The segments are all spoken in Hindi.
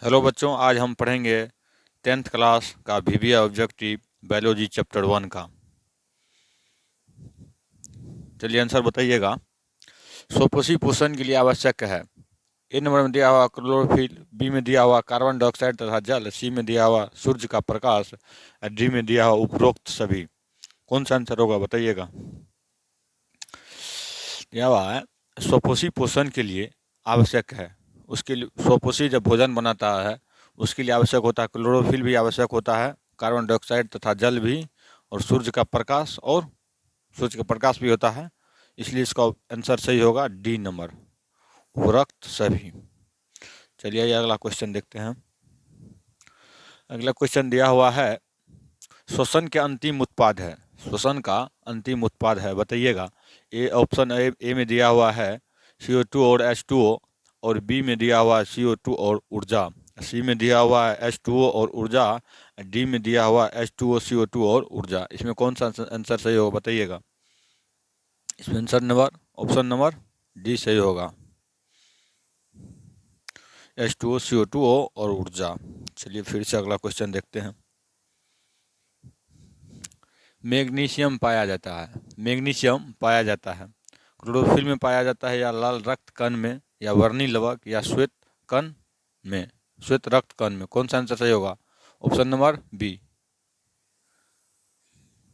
हेलो बच्चों, आज हम पढ़ेंगे 10th क्लास का वीवीए ऑब्जेक्टिव बायोलॉजी चैप्टर 1 का। चलिए आंसर बताइएगा। स्वपोषी पोषण के लिए आवश्यक है। ए नंबर में दिया हुआ क्लोरोफिल, बी में दिया हुआ कार्बन डाइऑक्साइड तथा जल, सी में दिया हुआ सूर्य का प्रकाश, और डी में दिया हुआ उपरोक्त सभी। कौन सा आंसर होगा बताइएगा। दिया हुआ है स्वपोषी पोषण के लिए आवश्यक है। उसके लिए स्वपोषी जब भोजन बनाता है उसके लिए आवश्यक होता है क्लोरोफिल भी आवश्यक होता है, कार्बन डाइऑक्साइड तथा जल भी, और सूर्य का प्रकाश, और सूर्य का प्रकाश भी होता है। इसलिए इसका आंसर सही होगा डी नंबर, उपरोक्त सभी। चलिए ये अगला क्वेश्चन देखते हैं। अगला क्वेश्चन दिया हुआ है श्वसन के अंतिम उत्पाद है। श्वसन का अंतिम उत्पाद है, बताइएगा। ए ऑप्शन ए में दिया हुआ है CO2 और H2O, और बी में दिया हुआ है CO2 और ऊर्जा, सी में दिया हुआ है H2O और ऊर्जा, डी में दिया हुआ है H2O CO2 और ऊर्जा। इसमें कौन सा आंसर सही होगा बताइएगा। इसमें answer number option number D सही होगा, H2O CO2 और ऊर्जा। चलिए फिर से अगला क्वेश्चन देखते हैं। मैग्नीशियम पाया जाता है। मैग्नीशियम पाया जाता है क्लोरोफिल में पाया जाता है, या लाल रक्त कण में, या वर्णी लवक, या श्वेत कण में, श्वेत रक्त कण में। कौन सा आंसर सही होगा। ऑप्शन नंबर बी,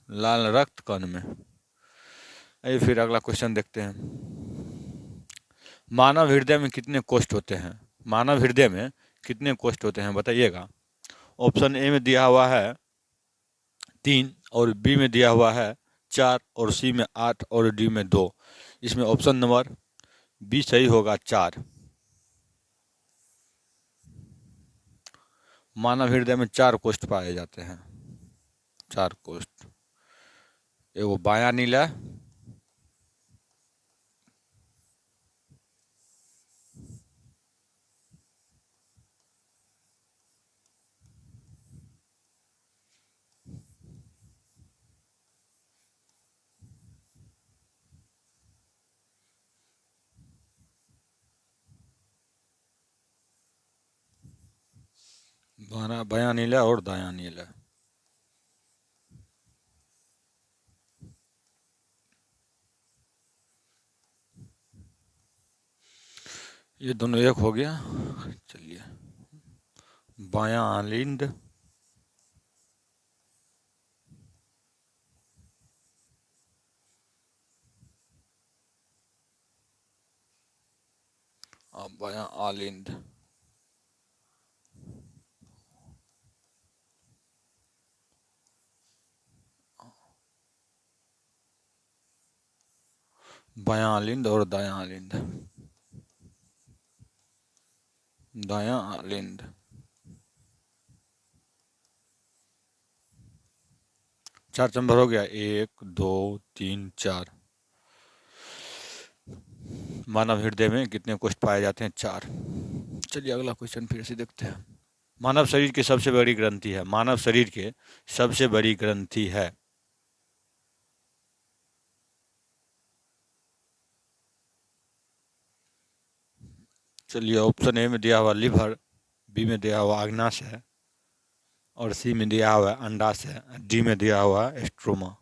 लाल रक्त कण में। आइए फिर अगला क्वेश्चन देखते हैं। मानव हृदय में कितने कोष्ठ होते हैं। मानव हृदय में कितने कोष्ठ होते हैं बताइएगा। ऑप्शन ए में दिया हुआ है 3, और बी में दिया हुआ है 4, और सी में 8, और डी में 2। इसमें ऑप्शन नंबर बी सही होगा, 4। मानव हृदय में 4 कोष्ठ पाए जाते हैं, 4 कोष्ठ। एगो बायां नीला, बायां नीला और दायां नीला। ये दोनों एक हो गया। चलिए बायां आलिंद, बायां आलिंद। बायां आलिंद और दायां आलिंद, दायां आलिंद। 4 चंबर हो गया, 1 2 3 4। मानव हृदय में कितने कोष्ठ पाए जाते हैं, 4। चलिए अगला क्वेश्चन फिर से देखते हैं। मानव शरीर की सबसे बड़ी ग्रंथि है। मानव शरीर के सबसे बड़ी ग्रंथि है। चलिए ऑप्शन ए में दिया हुआ लिवर, बी में दिया हुआ अग्नाशय, और सी में दिया हुआ अंडाशय, डी में दिया हुआ स्ट्रोमा।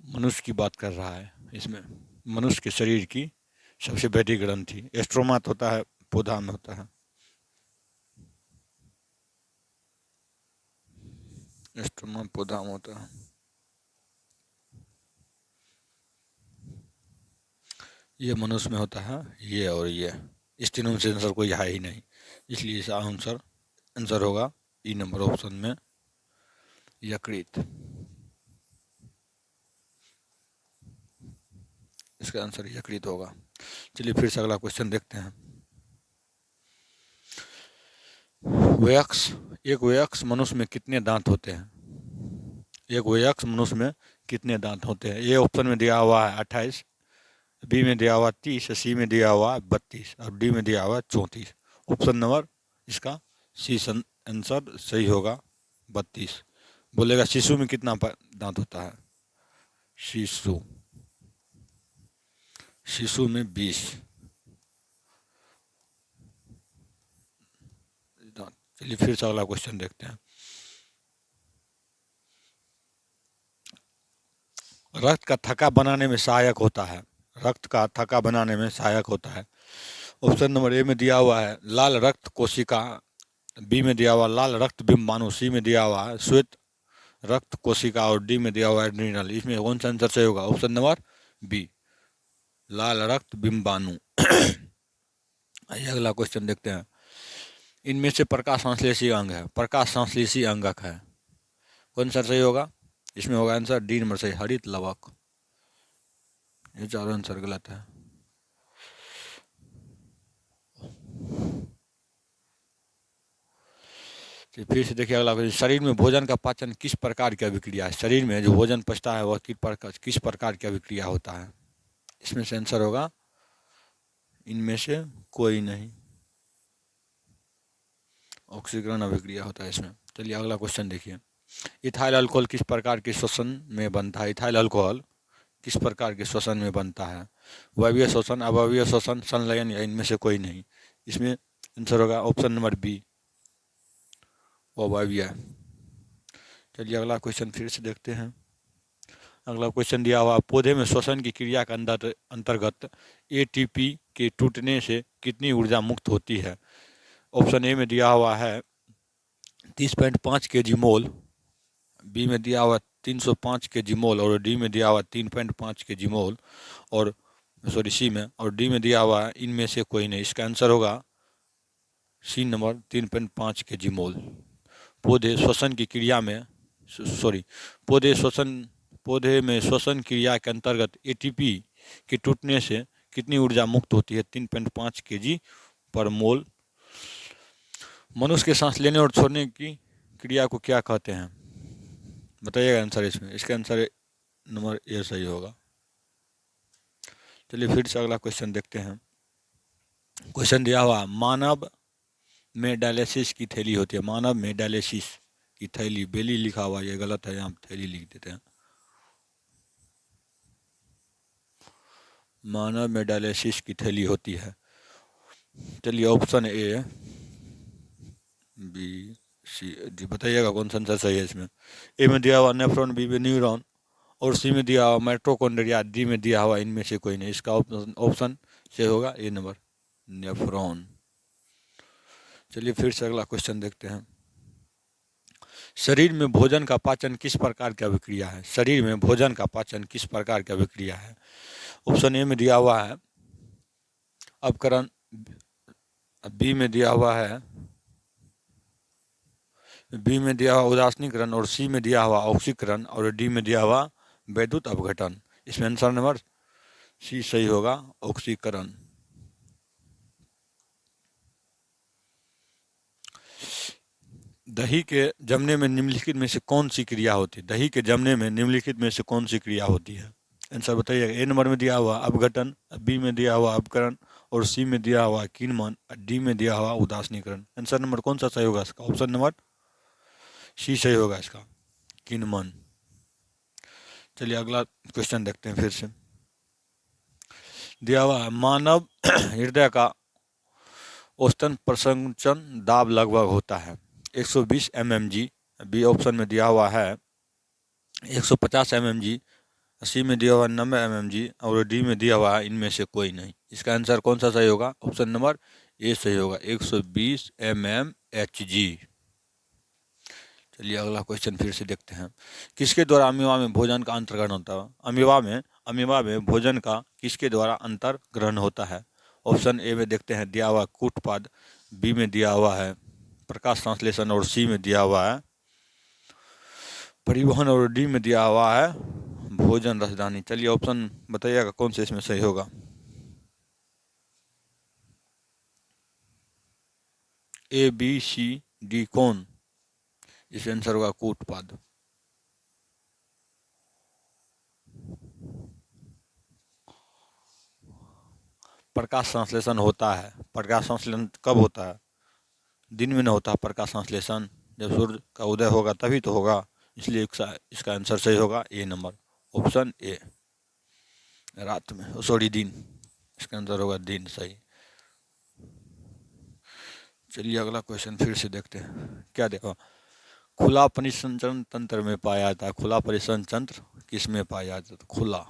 मनुष्य की बात कर रहा है इसमें। मनुष्य के शरीर की सबसे बड़ी ग्रंथि स्ट्रोमा तो होता है, पौधा में होता है। स्ट्रोमा पौधा में होता है। ये मनुष्य में होता है, ये और ये। इस तीनों में से आंसर कोई है ही नहीं, इसलिए इसका आंसर आंसर होगा ई नंबर ऑप्शन में, यकृत। इसका आंसर यकृत होगा। चलिए फिर से अगला क्वेश्चन देखते हैं। एक वयस्क मनुष्य में कितने दांत होते हैं। एक वयस्क मनुष्य में कितने दांत होते हैं। ए ऑप्शन में दिया हुआ है 28, बी में दिया हुआ 30, सी में दिया हुआ 32, और डी में दिया हुआ 34। ऑप्शन नंबर इसका सी आंसर सही होगा, 32। बोलेगा शिशु में कितना दांत होता है। शिशु, शिशु में 20। चलिए फिर से अगला क्वेश्चन देखते हैं। रक्त का थक्का बनाने में सहायक होता है, रक्त का थक्का बनाने में सहायक होता है। ऑप्शन नंबर ए में दिया हुआ है लाल रक्त कोशिका, बी में दिया हुआ लाल रक्त बिंबाणु, सी में दिया हुआ है श्वेत रक्त कोशिका और डी में दिया हुआ है एड्रिनल। इसमें कौन सा आंसर सही होगा? ऑप्शन नंबर बी, लाल रक्त बिंबाणु। आइए अगला क्वेश्चन देखते हैं। इनमें से प्रकाश संश्लेषी अंग है, प्रकाश संश्लेषी अंगक है, कौन सा सही होगा? इसमें होगा आंसर डी नंबर सही, हरित लवक। ये चारों आंसर गलत है। फिर से देखिए अगला क्वेश्चन। शरीर में भोजन का पाचन किस प्रकार की अभिक्रिया है? शरीर में जो भोजन पचता है वह किस प्रकार की अभिक्रिया होता है? इसमें से आंसर होगा इनमें से कोई नहीं, ऑक्सीकरण अभिक्रिया होता है इसमें। चलिए अगला क्वेश्चन देखिए। इथाइल अल्कोहल किस प्रकार के श्वसन में बनता है? इथाइल अल्कोहल किस प्रकार के श्वसन में बनता है? वायवीय श्वसन, अवायवीय श्वसन, संलयन या इनमें से कोई नहीं? इसमें आंसर होगा ऑप्शन नंबर बी, अवायवीय। चलिए अगला क्वेश्चन फिर से देखते हैं। अगला क्वेश्चन दिया हुआ पौधे में श्वसन की क्रिया के अंतर्गत एटीपी के टूटने से कितनी ऊर्जा मुक्त होती है? ऑप्शन ए में दिया हुआ है 30.5 kg मोल, बी में दिया हुआ 305 kg मोल और डी में दिया हुआ 3.5 kg मोल और सी में और डी में दिया हुआ है इनमें से कोई नहीं। इसका आंसर होगा सी नंबर 3.5 kg मोल। पौधे श्वसन की क्रिया में पौधे में श्वसन क्रिया के अंतर्गत एटीपी के टूटने से कितनी ऊर्जा मुक्त होती है? 3.5 kg पर मोल। मनुष्य के सांस लेने और छोड़ने की क्रिया को क्या कहते हैं? बताइएगा आंसर इसमें। इसका आंसर नंबर ए सही होगा। चलिए फिर से अगला क्वेश्चन देखते हैं। क्वेश्चन दिया हुआ मानव में डायलिसिस की थैली होती है, मानव में डायलिसिस की थैली, बेली लिखा हुआ ये गलत है, यहाँ थैली लिख देते हैं। मानव में डायलिसिस की थैली होती है। चलिए option A, B, C, D बताइएगा कौन सा आंसर सही है इसमें। ए में दिया हुआ नेफ्रॉन, बी में न्यूरॉन और सी में दिया हुआ माइटोकॉन्ड्रिया, डी में दिया हुआ इनमें से कोई नहीं। इसका ऑप्शन से होगा ए नंबर, नेफ्रॉन। चलिए फिर से अगला क्वेश्चन देखते हैं। शरीर में भोजन का पाचन किस प्रकार की अभिक्रिया है? शरीर में भोजन का पाचन किस प्रकार की अभिक्रिया है? ऑप्शन ए में दिया हुआ है अपकरण, बी में दिया हुआ उदासीनीकरण और सी में दिया हुआ ऑक्सीकरण और डी में दिया हुआ वैद्युत अपघटन। इसमें आंसर नंबर सी सही होगा, ऑक्सीकरण। दही के जमने में निम्नलिखित में से कौन सी क्रिया होती है? दही के जमने में निम्नलिखित में से कौन सी क्रिया होती है? आंसर बताइएगा। ए नंबर में दिया हुआ अपघटन, बी में दिया हुआ अपकरण और सी में दिया हुआ किन्वन, डी में दिया हुआ उदासीनीकरण। आंसर नंबर कौन सा सही होगा इसका? ऑप्शन नंबर सी सही होगा इसका, किन्वन। चलिए अगला क्वेश्चन देखते हैं फिर से। दिया हुआ मानव हृदय का औसतन प्रसंचन दाब लगभग होता है 120 mmg, बी ऑप्शन में दिया हुआ है 150 mmg, सी में दिया हुआ 90 mmg और डी में दिया हुआ है इनमें से कोई नहीं। इसका आंसर कौन सा सही होगा? ऑप्शन नंबर ए सही होगा, 120 mmHg। चलिए अगला क्वेश्चन फिर से देखते हैं। किसके द्वारा अमीबा में भोजन का अंतर्ग्रहण होता है? अमीबा में भोजन का किसके द्वारा अंतर्ग्रहण होता है? ऑप्शन ए में देखते हैं दिया हुआ कूटपाद, बी में दिया हुआ है प्रकाश संश्लेषण और सी में दिया हुआ है परिवहन और डी में दिया हुआ है भोजन रसदानी। चलिए ऑप्शन बताइएगा कौन से इसमें सही होगा। ए, बी, सी, डी कौन? इस आंसर होगा कूटपाद। प्रकाश संश्लेषण होता है, प्रकाश संश्लेषण कब होता है? दिन में न होता प्रकाश संश्लेषण, जब सूर्य का उदय होगा तभी तो होगा। इसलिए इसका आंसर सही होगा ए नंबर, ऑप्शन ए, रात में, दिन। इसका आंसर होगा दिन सही। चलिए अगला क्वेश्चन फिर से देखते हैं, क्या देखो, खुला परिसंचरण तंत्र में पाया जाता है। खुला परिसंचरण तंत्र किस में पाया जाता है? खुला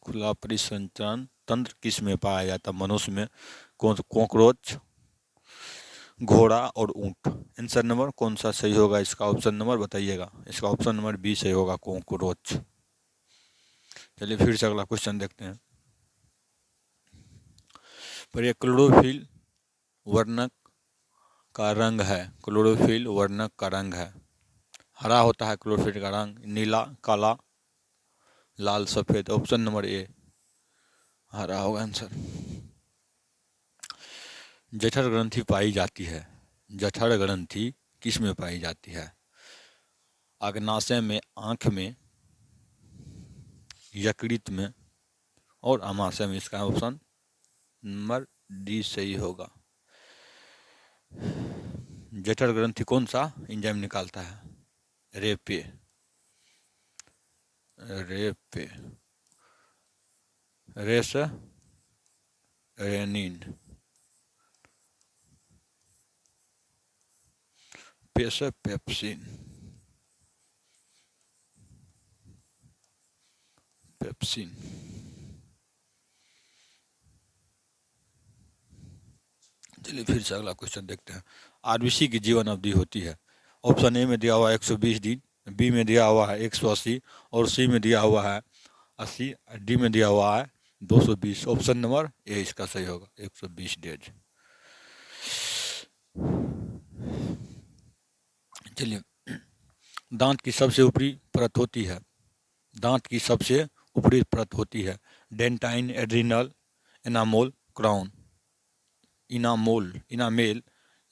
खुला परिसंचरण तंत्र किस में पाया जाता है? मनुष्य में। कौन? कॉकरोच, घोड़ा और ऊंट। आंसर नंबर कौन सा सही होगा? इसका ऑप्शन नंबर बताइएगा। इसका ऑप्शन नंबर बी सही होगा, कॉकरोच। चलिए फिर से अगला क्वेश्चन देखते हैं। पर ये क्लोरोफिल वर्णक का रंग है। क्लोरोफिल वर्णक का रंग है। हरा होता है क्लोरोफिल का रंग, नीला, काला, लाल, सफेद। ऑप्शन नंबर ए हरा होगा आंसर। जठर ग्रंथि पाई जाती है। जठर ग्रंथि किस में पाई जाती है? अग्नाशय में, आंख में, यकृत में और अमाशय में। इसका ऑप्शन नंबर डी सही होगा। जठर ग्रंथि कौन सा एंजाइम निकालता है? रेपे, रेपे, रेस रेनिन, पेस पेप्सिन, पेप्सिन। चलिए फिर से अगला क्वेश्चन देखते हैं। आरबीसी की जीवन अवधि होती है। ऑप्शन ए में दिया हुआ है 120 दिन, बी में दिया हुआ है 180 और सी में दिया हुआ है 80, डी में दिया हुआ है 220। ऑप्शन नंबर ए इसका सही होगा, 120 डेज। चलिए, दांत की सबसे ऊपरी परत होती है। दांत की सबसे ऊपरी परत होती है। Dentine, adrenal, enamel, crown. Enamel, enamel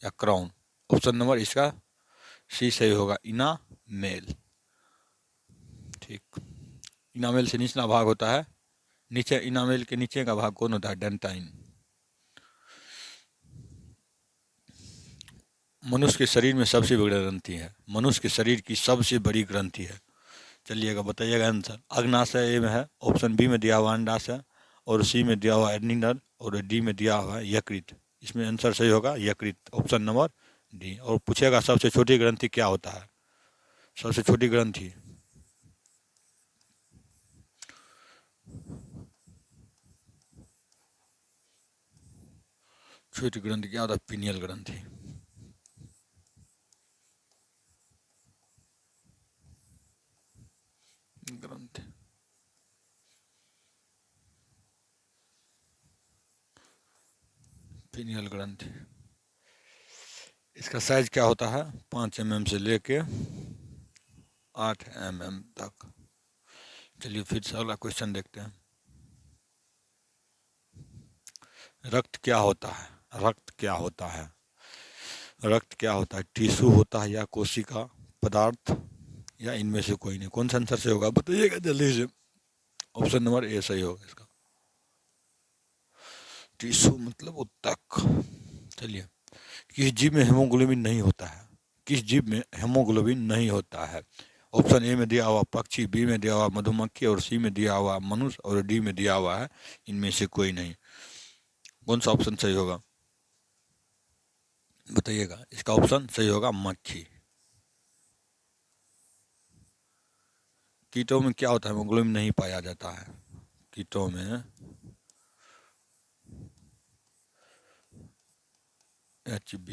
या क्राउन। ऑप्शन नंबर इसका सी सही होगा, इनामेल। ठीक। इनामेल से निचला भाग होता है, नीचे इनामेल के नीचे का भाग कौन होता है? डेंटाइन। मनुष्य के शरीर में सबसे बड़ी ग्रंथि है। मनुष्य के शरीर की सबसे बड़ी ग्रंथि है। चलिएगा बताइएगा आंसर। अग्नाशय ए में है, ऑप्शन बी में दिया हुआ अंडाशय और सी में दिया हुआ एड्रिनल और डी में दिया हुआ यकृत। इसमें आंसर सही होगा यकृत, ऑप्शन नंबर डी। और पूछेगा सबसे छोटी ग्रंथि क्या होता है? सबसे छोटी ग्रंथि छोटी ग्रंथि क्या होता है? पीनियल ग्रंथि। ग्रंथि पीनियल ग्रंथि। इसका साइज क्या होता है? 5 mm से लेके 8 mm तक। चलिए फिर से अगला क्वेश्चन देखते हैं। रक्त क्या होता है? रक्त क्या होता है? रक्त क्या होता है? टिश्यू होता है या कोशिका पदार्थ या इनमें से कोई नहीं? कौन सा आंसर से होगा बताइएगा जल्दी से। ऑप्शन नंबर ए सही होगा इसका। टिश्यू मतलब उत्तक। चलिए, किस जीव में हेमोग्लोबिन नहीं होता है? किस जीव में हेमोग्लोबिन नहीं होता है? ऑप्शन ए में दिया हुआ पक्षी, बी में दिया हुआ मधुमक्खी और सी में दिया हुआ मनुष्य और डी में दिया हुआ है इनमें से कोई नहीं। कौन सा ऑप्शन सही होगा बताइएगा। इसका ऑप्शन सही होगा मक्खी। कीटों में क्या होता है? हेमोग्लोबिन नहीं पाया जाता है। कीटों में HB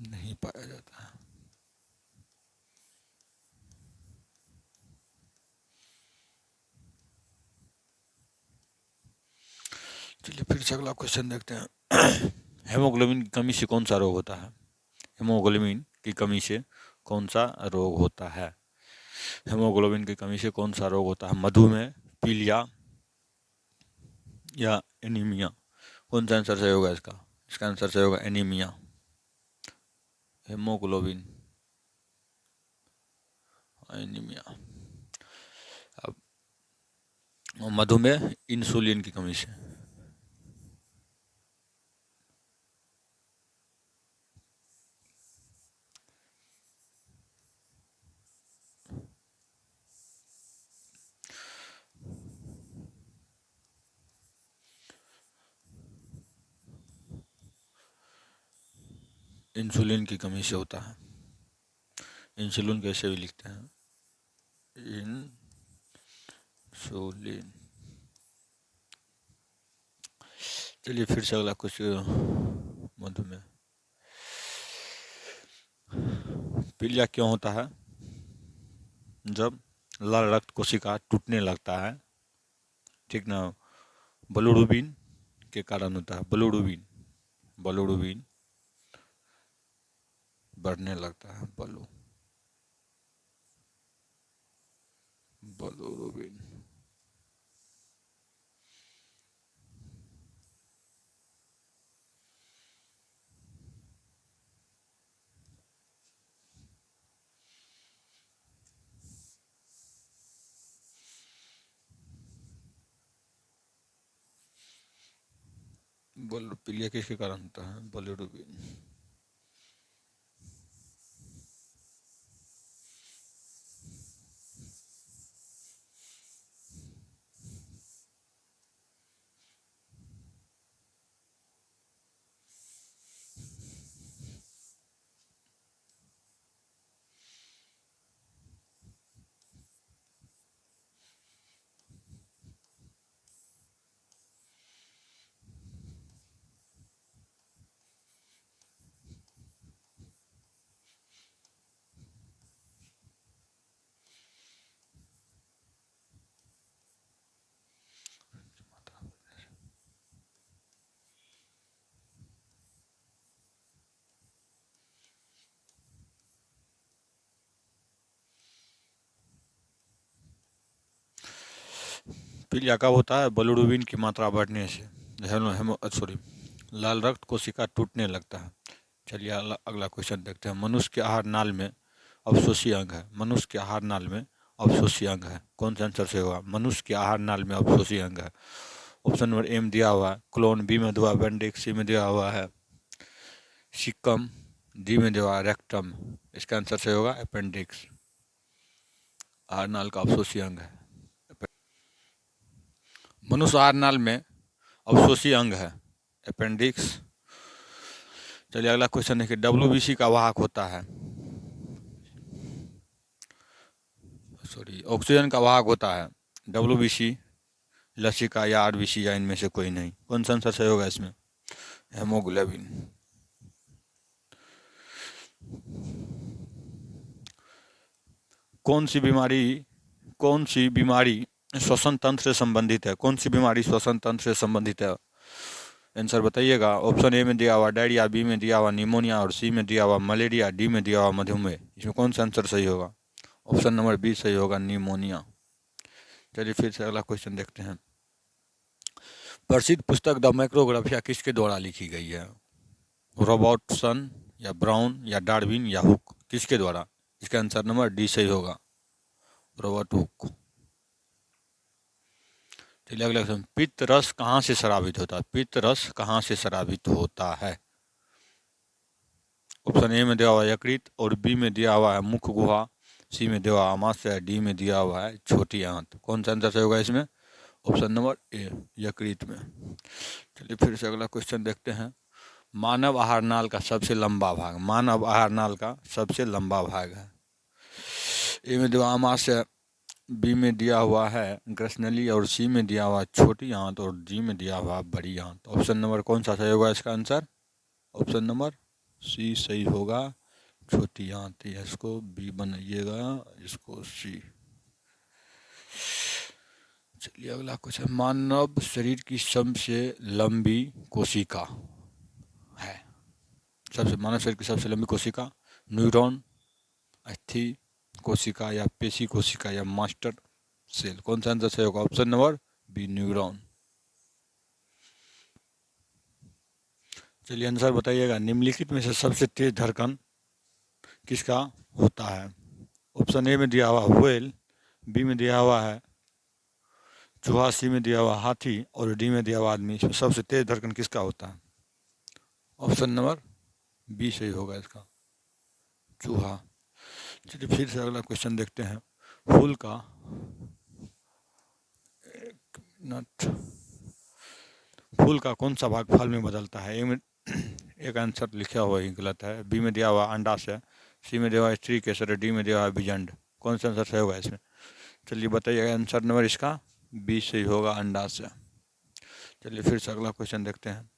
नहीं पाया जाता है। चलिए फिर से अगला क्वेश्चन देखते हैं। हेमोग्लोबिन की कमी से कौन सा रोग होता है? हेमोग्लोबिन की कमी से कौन सा रोग होता है? हेमोग्लोबिन की कमी से कौन सा रोग होता है? मधुमेह, पीलिया या एनीमिया। कौन सा आंसर सही होगा इसका? इसका आंसर सही होगा एनीमिया। Haemoglobin, anaemia. अब और मधुमेह इंसुलिन की कमी से। इंसुलिन की कमी से होता है। इंसुलिन कैसे भी लिखते हैं, इंसुलिन। चलिए फिर से अगला कुछ मधुमेह। पीलिया क्यों होता है? जब लाल रक्त कोशिका टूटने लगता है, ठीक ना, बिलिरुबिन के कारण होता है। बिलिरुबिन बिलिरुबिन बढ़ने लगता है। बिलिरुबिन। पीलिया किसके कारण होता है? बिलिरुबिन। पीलिया कब होता है? बिलिरुबिन की मात्रा बढ़ने से। सॉरी, लाल रक्त कोशिका टूटने लगता है। चलिए अगला क्वेश्चन देखते हैं। मनुष्य के आहार नाल में अवशोषी अंग है। मनुष्य के आहार नाल में अवशोषी अंग है। कौन सा आंसर से होगा? मनुष्य के आहार नाल में अवशोषी अंग है। ऑप्शन नंबर ए में दिया हुआ है क्लोन, बी में दिया अपेंडिक्स, सी में दिया हुआ है सिकम, डी में दिया हुआ है रेक्टम। इसका आंसर से होगा अपेंडिक्स। आहार नाल का अवशोषी अंग है। मनुष्य आहार नाल में अवशोषी अंग है अपेंडिक्स। चलिए अगला क्वेश्चन है कि डब्ल्यूबीसी का वाहक होता है, सॉरी, ऑक्सीजन का वाहक होता है डब्ल्यूबीसी, लसिका या आरबीसी या इनमें से कोई नहीं। कौन सा आंसर सही होगा इसमें? हेमोग्लोबिन। कौन सी बीमारी कौन सी बीमारी श्वसन तंत्र से संबंधित है? कौन सी बीमारी श्वसन तंत्र से संबंधित है? आंसर बताइएगा। ऑप्शन ए में दिया हुआ डायरिया, बी में दिया हुआ निमोनिया और सी में दिया हुआ मलेरिया, डी में दिया हुआ मधुमेह। इसमें कौन सा आंसर सही होगा? ऑप्शन नंबर बी सही होगा, निमोनिया। चलिए फिर से अगला क्वेश्चन देखते हैं। प्रसिद्ध पुस्तक द माइक्रोग्राफिया किसके द्वारा लिखी गई है? रॉबर्टसन या ब्राउन या डार्विन या हुक, किसके द्वारा? इसका आंसर नंबर डी सही होगा, रॉबर्ट हुक। चलिए अगला क्वेश्चन। पित्त रस कहाँ से स्रावित होता है? पित्त रस कहाँ से स्रावित होता है? ऑप्शन ए में दिया हुआ है यकृत और बी में दिया हुआ है मुख गुहा, सी में दिया हुआ है आमाशय, डी में दिया हुआ है छोटी आंत। कौन सा आंसर सही होगा इसमें? ऑप्शन नंबर ए, यकृत में। चलिए फिर से अगला क्वेश्चन देखते हैं। मानव आहार नाल का सबसे लंबा भाग। मानव आहार नाल का सबसे लंबा भाग है। ए में दिया आमाशय, बी में दिया हुआ है ग्रसनली और सी में दिया हुआ छोटी आंत और डी में दिया हुआ बड़ी आंत। ऑप्शन नंबर कौन सा सही होगा इसका आंसर? ऑप्शन नंबर सी सही होगा, छोटी आंत। इसको बी बनाइएगा, इसको सी। चलिए अगला क्वेश्चन। मानव शरीर की सबसे लंबी कोशिका है। मानव शरीर की सबसे लंबी कोशिका न्यूरॉन, अस्थि कोशिका या पेशी कोशिका या मास्टर सेल। कौन सा आंसर सही होगा? Option number B, neuron. चलिए आंसर बताइएगा। निम्नलिखित में से सबसे तेज धड़कन किसका होता है? ऑप्शन ए में दिया हुआ व्हेल, बी में दिया हुआ है चूहा, सी में दिया हुआ हाथी और डी में दिया हुआ आदमी, इसमें सबसे तेज धड़कन किसका होता है? ऑप्शन नंबर बी सही होगा इसका, चूहा। चलिए फिर से अगला क्वेश्चन देखते हैं। फूल का नट फूल का कौन सा भाग फल में बदलता है? ए में एक आंसर लिखा हुआ ही गलत है, बी में दिया हुआ अंडाशय, सी में दिया हुआ स्त्री केसर, डी में दिया हुआ बीजंड। कौन सा आंसर सही होगा इसमें? चलिए बताइए, आंसर नंबर इसका बी सही होगा, अंडाशय। चलिए फिर से अगला क्वेश्चन देखते हैं।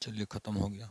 चलिए ख़त्म हो गया।